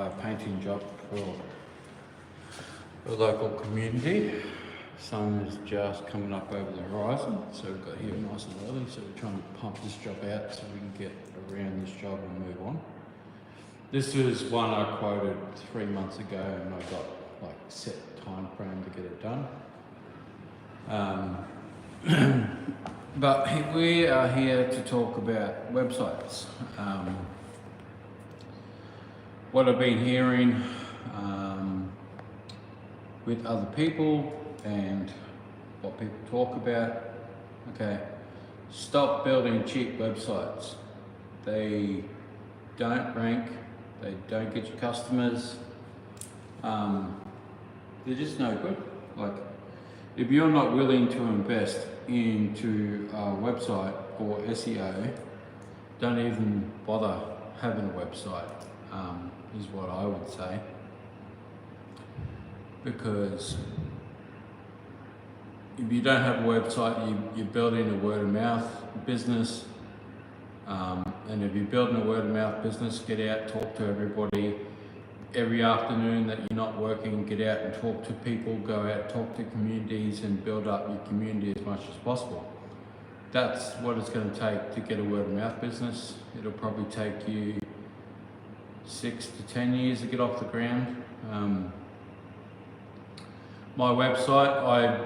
painting job for a local community. Sun is just coming up over the horizon, so we've got here nice and early, so we're trying to pump this job out so we can get around this job and move on. This was one I quoted 3 months ago and I got like set time frame to get it done. But we are here to talk about websites. What I've been hearing with other people and what people talk about. Okay, stop building cheap websites. They don't rank, they don't get you customers. They're just no good. Like, if you're not willing to invest into a website or SEO, don't even bother having a website, is what I would say. Because if you don't have a website, you're building a word of mouth business. And if you're building a word of mouth business, get out, talk to everybody. Every afternoon that you're not working, get out and talk to people, go out, talk to communities and build up your community as much as possible. That's what it's going to take to get a word of mouth business. It'll probably take you 6 to 10 years to get off the ground. My website I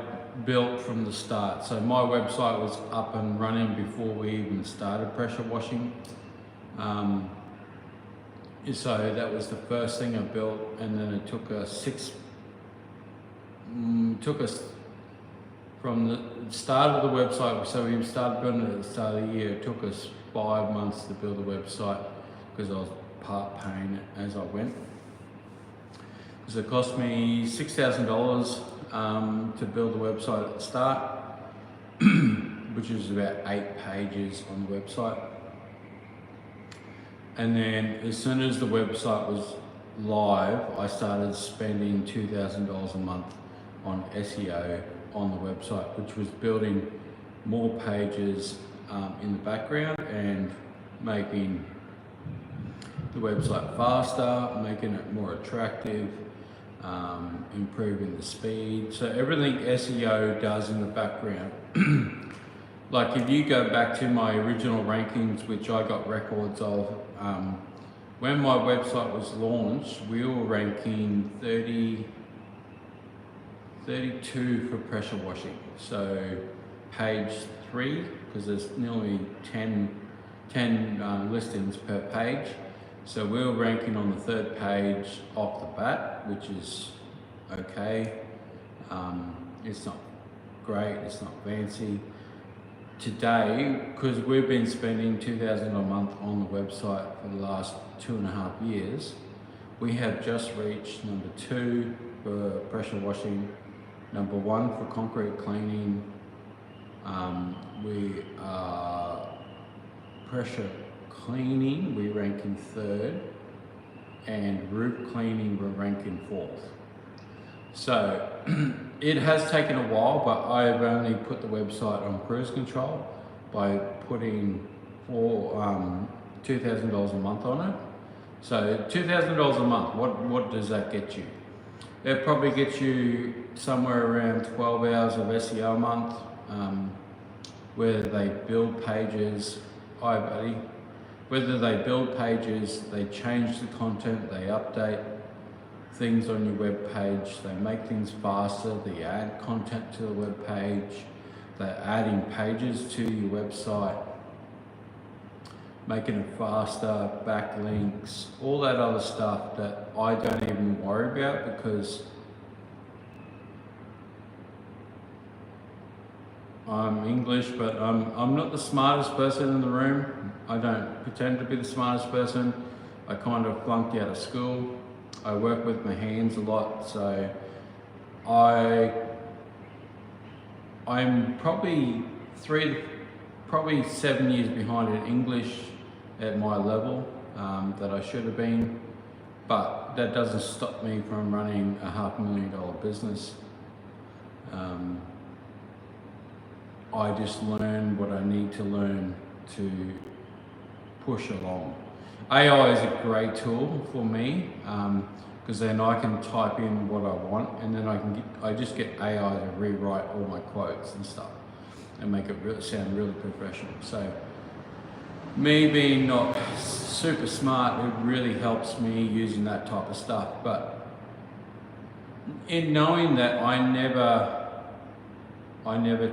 built from the start. So my website was up and running before we even started pressure washing. So that was the first thing I built, and then it took us from the start of the website. So we started building it at the start of the year. It took us 5 months to build a website because I was part paying it as I went. Because it cost me $6,000 to build a website at the start, which is about 8 pages on the website. And then as soon as the website was live, I started spending $2,000 a month on SEO on the website, which was building more pages in the background and making the website faster, making it more attractive, improving the speed. So everything SEO does in the background. Like if you go back to my original rankings, which I got records of, when my website was launched, we were ranking 32 for pressure washing. So page 3, because there's nearly 10 listings per page. So we were ranking on the 3rd page off the bat, which is okay. It's not great, it's not fancy. Today, because we've been spending $2,000 a month on the website for the last 2.5 years, we have just reached number 2 for pressure washing, number 1 for concrete cleaning. We are pressure cleaning, we rank in 3rd, and roof cleaning, we're ranking 4th. So it has taken a while, but I've only put the website on cruise control by putting $2,000 a month on it. So $2,000 a month, what does that get you? It probably gets you somewhere around 12 hours of SEO a month, whether they build pages, TubeBuddy, whether they build pages, they change the content, they update things on your web page, they make things faster, they add content to the web page, they're adding pages to your website, making it faster, backlinks, all that other stuff that I don't even worry about because I'm English, but I'm not the smartest person in the room. I don't pretend to be the smartest person. I kind of flunked out of school. I work with my hands a lot, so I'm probably 7 years behind in English at my level that I should have been, but that doesn't stop me from running a $500,000 business. I just learn what I need to learn to push along. AI is a great tool for me because then I can type in what I want, and then I just get AI to rewrite all my quotes and stuff and make it sound really professional. So me being not super smart, it really helps me using that type of stuff. But in knowing that I never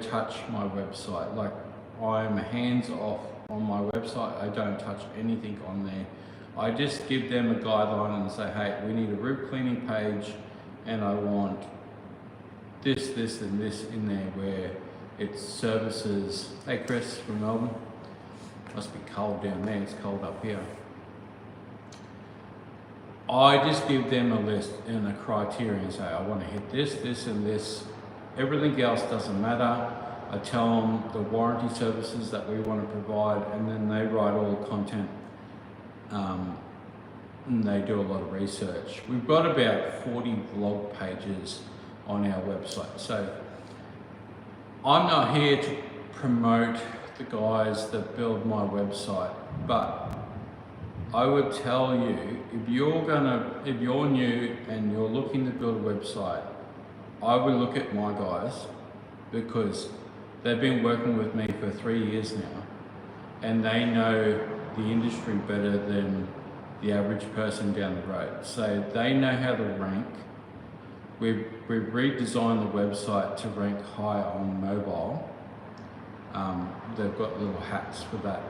touch my website, like I'm hands off on my website. I don't touch anything on there. I just give them a guideline and say, hey, we need a root cleaning page, and I want this, this, and this in there where it services. Hey, Chris from Melbourne. Must be cold down there. It's cold up here. I just give them a list and a criteria and say, I want to hit this, this, and this. Everything else doesn't matter. I tell them the warranty services that we want to provide, and then they write all the content. And they do a lot of research. We've got about 40 blog pages on our website. So I'm not here to promote the guys that build my website, but I would tell you, if you're new and you're looking to build a website, I would look at my guys because they've been working with me for 3 years now, and they know the industry better than the average person down the road. So they know how to rank. We've redesigned the website to rank higher on mobile. They've got little hats for that.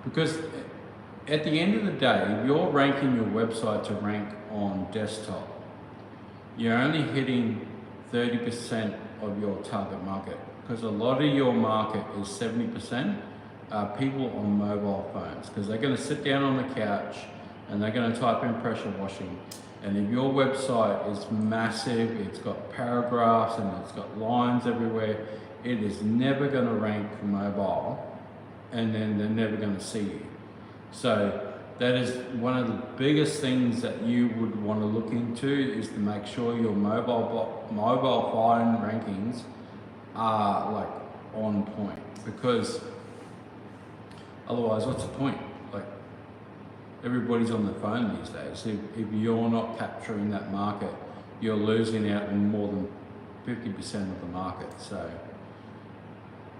Because at the end of the day, if you're ranking your website to rank on desktop, you're only hitting 30% of your target market, because a lot of your market is 70% people on mobile phones, because they're going to sit down on the couch and they're going to type in pressure washing. And if your website is massive, it's got paragraphs and it's got lines everywhere, it is never going to rank for mobile, and then they're never going to see you. So that is one of the biggest things that you would want to look into, is to make sure your mobile phone rankings are like on point, because otherwise what's the point? Like, everybody's on the phone these days. If you're not capturing that market, you're losing out on more than 50% of the market. So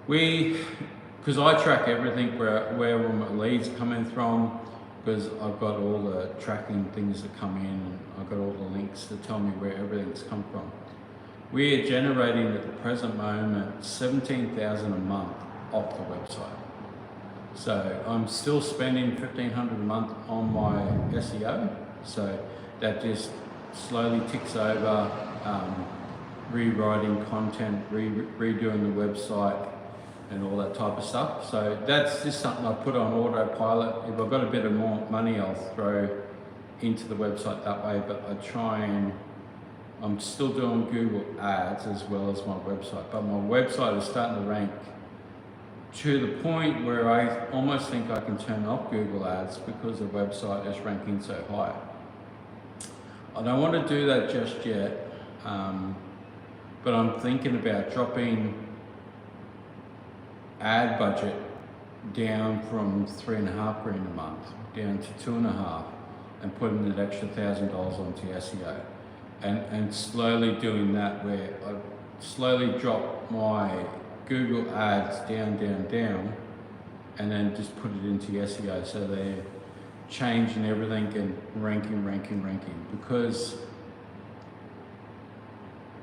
because I track everything where my leads coming from, because I've got all the tracking things that come in, and I've got all the links that tell me where everything's come from. We are generating at the present moment $17,000 a month off the website. So I'm still spending $1,500 a month on my SEO. So that just slowly ticks over, rewriting content, redoing the website, and all that type of stuff. So that's just something I put on autopilot. If I've got a bit of more money, I'll throw into the website that way, but I'm still doing Google ads as well as my website. But my website is starting to rank to the point where I almost think I can turn off Google ads because the website is ranking so high. I don't want to do that just yet, but I'm thinking about dropping ad budget down from $3.5 grand a month down to $2.5, and putting an extra $1,000 onto SEO, and slowly doing that, where I slowly drop my Google ads down, and then just put it into SEO, so they're changing everything and ranking, because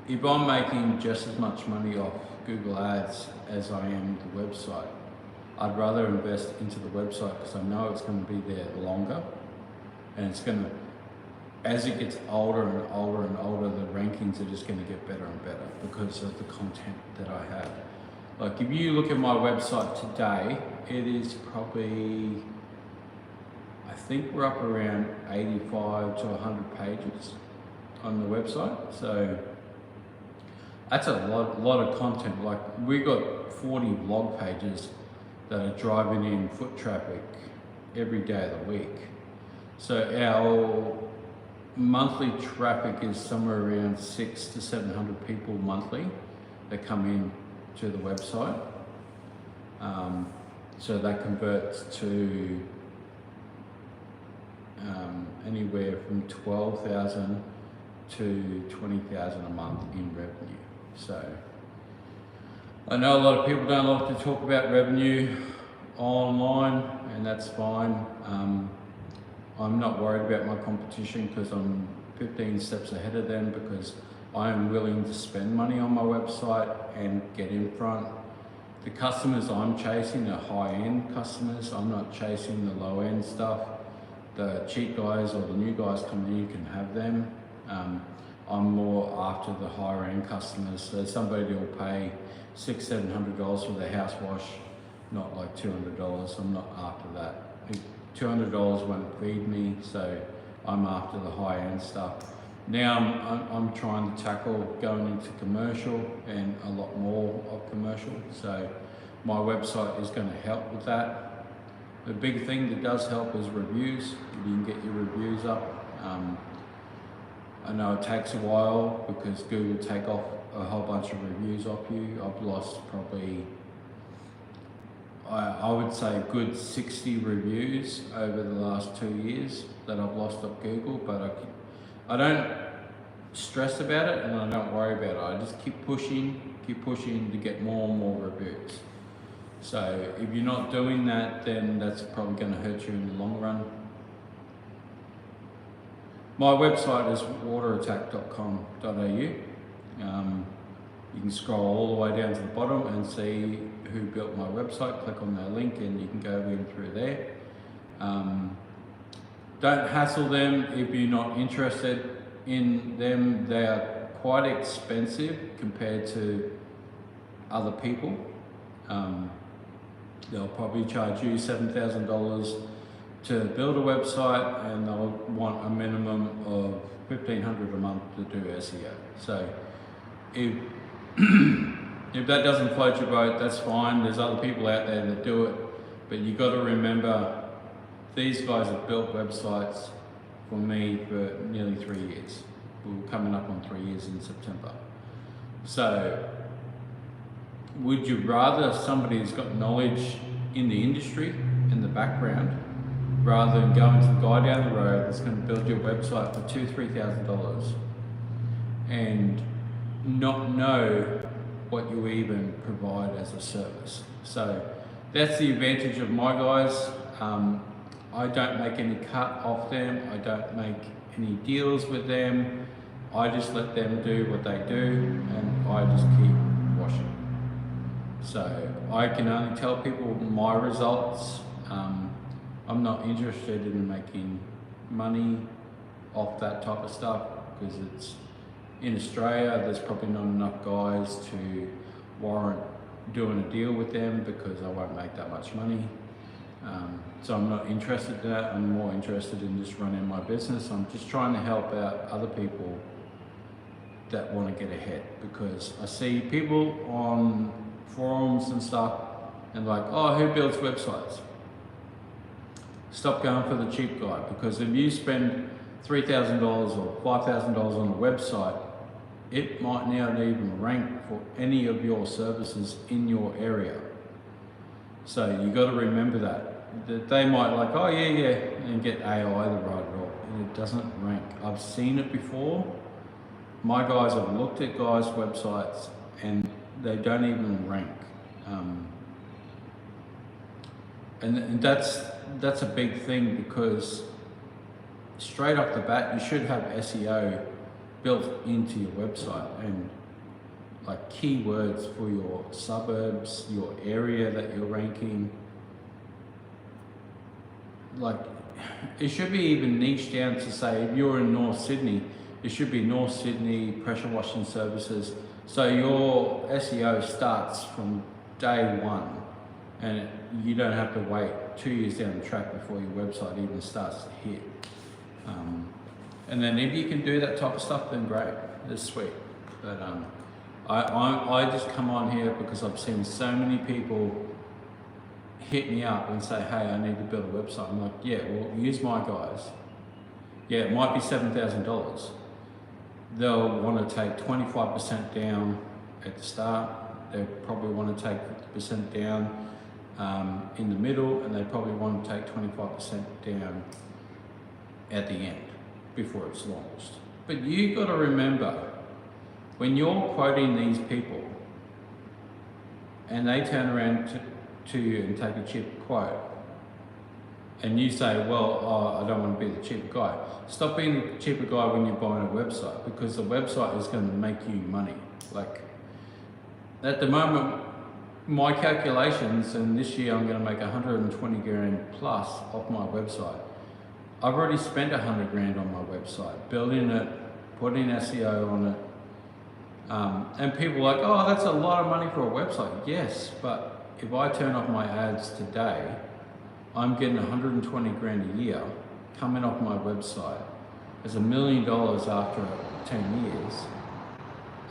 if I'm making just as much money off Google ads as I am the website, I'd rather invest into the website, because I know it's going to be there longer, and it's going to, as it gets older and older and older, the rankings are just going to get better and better because of the content that I have. Like, if you look at my website today, it is probably, I think we're up around 85 to 100 pages on the website. So that's a lot of content. Like, we got 40 blog pages that are driving in foot traffic every day of the week. So our monthly traffic is somewhere around 600 to 700 people monthly that come in to the website. So that converts to anywhere from 12,000 to 20,000 a month in revenue. So I know a lot of people don't like to talk about revenue online, and that's fine. I'm not worried about my competition because I'm 15 steps ahead of them, because I am willing to spend money on my website and get in front. The customers I'm chasing are high-end customers. I'm not chasing the low-end stuff. The cheap guys or the new guys coming in can have them. I'm more after the higher-end customers. So somebody will pay $600-700 for their house wash, not like $200. I'm not after that. $200 won't feed me, so I'm after the high-end stuff. Now I'm trying to tackle going into commercial and a lot more of commercial. So my website is going to help with that. The big thing that does help is reviews. You can get your reviews up. I know it takes a while because Google take off a whole bunch of reviews off you. I've lost probably, I would say, a good 60 reviews over the last 2 years that I've lost off Google, but I don't stress about it and I don't worry about it. I just keep pushing to get more and more reviews. So if you're not doing that, then that's probably going to hurt you in the long run. My website is waterattack.com.au. You can scroll all the way down to the bottom and see who built my website. Click on their link and you can go in through there. Don't hassle them if you're not interested in them. They are quite expensive compared to other people. They'll probably charge you $7,000 to build a website, and they'll want a minimum of $1,500 a month to do SEO. So if that doesn't float your boat, that's fine. There's other people out there that do it, but you got to remember, these guys have built websites for me for nearly 3 years. We're coming up on 3 years in September. So would you rather somebody who's got knowledge in the industry, in the background, rather than going to the guy down the road that's going to build your website for $2,000-3,000 and not know what you even provide as a service? So that's the advantage of my guys. I don't make any cut off them. I don't make any deals with them. I just let them do what they do, and I just keep washing. So I can only tell people my results. I'm not interested in making money off that type of stuff, because it's in Australia, there's probably not enough guys to warrant doing a deal with them, because I won't make that much money. So I'm not interested in that. I'm more interested in just running my business. I'm just trying to help out other people that want to get ahead, because I see people on forums and stuff and like, oh, who builds websites? Stop going for the cheap guy, because if you spend $3,000 or $5,000 on a website, it might not even rank for any of your services in your area. So you got to remember that they might like, oh yeah, and get AI the right role, and it doesn't rank. I've seen it before. My guys have looked at guys' websites and they don't even rank. And that's a big thing, because straight off the bat, you should have SEO built into your website, and like keywords for your suburbs, your area that you're ranking. Like, it should be even niche down to say, if you're in North Sydney, it should be North Sydney pressure washing services. So your SEO starts from day one, and you don't have to wait 2 years down the track before your website even starts to hit. And then if you can do that type of stuff, then great, that's sweet. But I just come on here because I've seen so many people hit me up and say, hey, I need to build a website. I'm like, yeah, well, use my guys. Yeah, it might be $7,000. They'll want to take 25% down at the start. They probably want to take 50% down in the middle, and they probably want to take 25% down at the end before it's launched. But you got to remember, when you're quoting these people and they turn around to you and take a cheap quote, and you say, well, oh, I don't want to be the cheap guy. Stop being the cheaper guy when you're buying a website, because the website is going to make you money. Like, at the moment, my calculations, and this year I'm going to make 120 grand plus off my website. I've already spent 100 grand on my website, building it, putting SEO on it. And people are like, oh, that's a lot of money for a website. Yes, but if I turn off my ads today, I'm getting 120 grand a year coming off my website. It's $1 million after 10 years.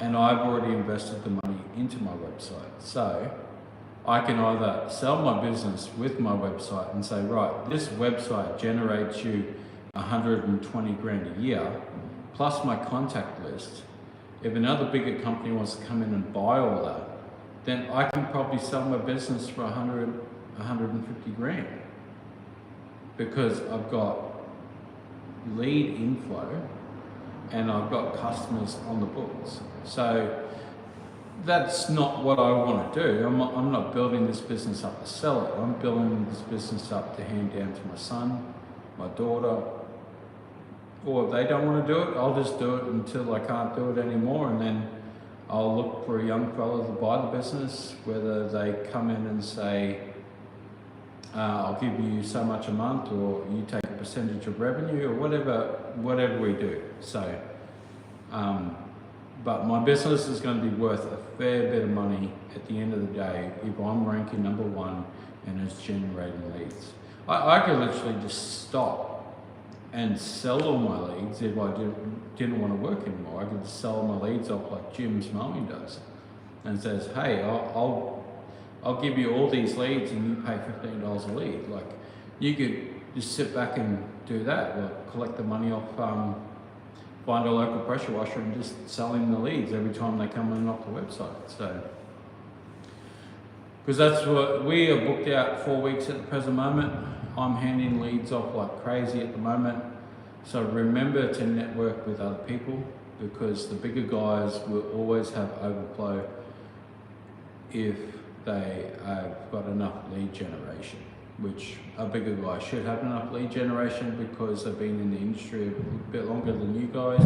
And I've already invested the money into my website. So I can either sell my business with my website and say, right, this website generates you 120 grand a year, plus my contact list. If another bigger company wants to come in and buy all that, then I can probably sell my business for 150 grand. Because I've got lead inflow and I've got customers on the books. So that's not what I want to do. I'm not building this business up to sell it. I'm building this business up to hand down to my son, my daughter, or if they don't want to do it, I'll just do it until I can't do it anymore, and then I'll look for a young fella to buy the business, whether they come in and say, I'll give you so much a month, or you take a percentage of revenue, or whatever we do. So, but my business is going to be worth a fair bit of money at the end of the day if I'm ranking #1 and it's generating leads. I could literally just stop and sell all my leads if I didn't want to work anymore. I could sell my leads off like Jim's mowing does, and says, hey, I'll give you all these leads and you pay $15 a lead. Like, you could just sit back and do that, like collect the money off, find a local pressure washer and just sell him the leads every time they come in off the website. So, because that's what we are booked out 4 weeks at the present moment. I'm handing leads off like crazy at the moment. So remember to network with other people, because the bigger guys will always have overflow if they have got enough lead generation, which a bigger guy should have enough lead generation because they've been in the industry a bit longer than you guys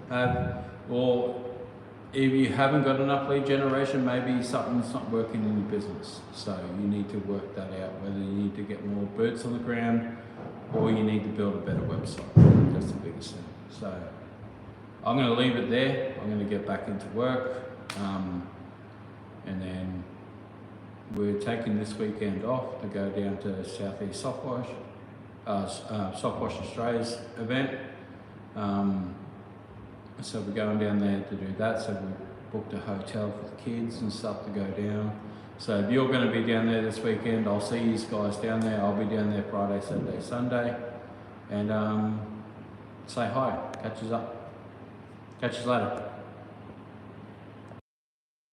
have. Or if you haven't got enough lead generation, maybe something's not working in your business. So you need to work that out, whether you need to get more boots on the ground or you need to build a better website. That's the biggest thing. So I'm going to leave it there. I'm going to get back into work. And then we're taking this weekend off to go down to Southeast Softwash, Softwash Australia's event. So we're going down there to do that. So we booked a hotel for the kids and stuff to go down. So if you're going to be down there this weekend, I'll see you guys down there. I'll be down there Friday, Saturday, Sunday. And say hi, catch us up. Catch you later.